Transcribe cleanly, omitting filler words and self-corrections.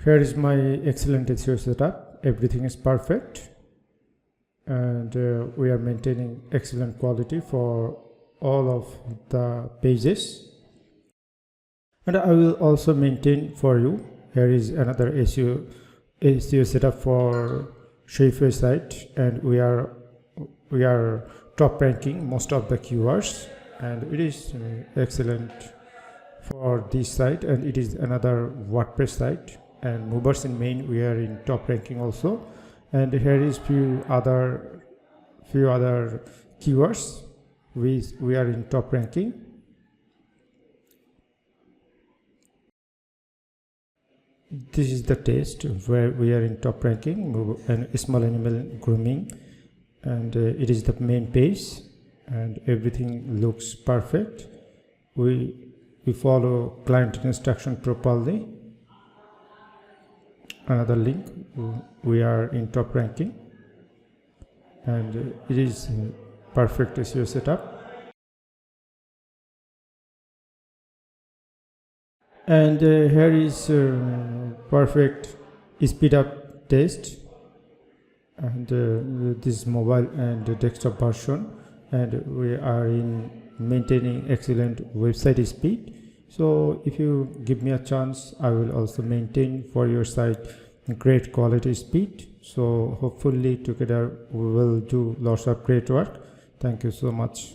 Here is my excellent SEO setup. Everything is perfect, and we are maintaining excellent quality for all of the pages. And I will also maintain for you. Here is another SEO setup for Shopify site, and we are top ranking most of the keywords, and it is excellent for this site. And it is another WordPress site, and movers in Maine, we are in top ranking also. And here is few other keywords we are in top ranking. This is the test where we are in top ranking, and small animal grooming, and it is the main page, and everything looks perfect. We follow client instruction properly. Another link, we are in top ranking, and it is perfect SEO setup. And here is perfect speed up test, and this is mobile and desktop version, and we are in maintaining excellent website speed. So if you give me a chance, I will also maintain for your site great quality speed. So hopefully together we will do lots of great work. Thank you so much.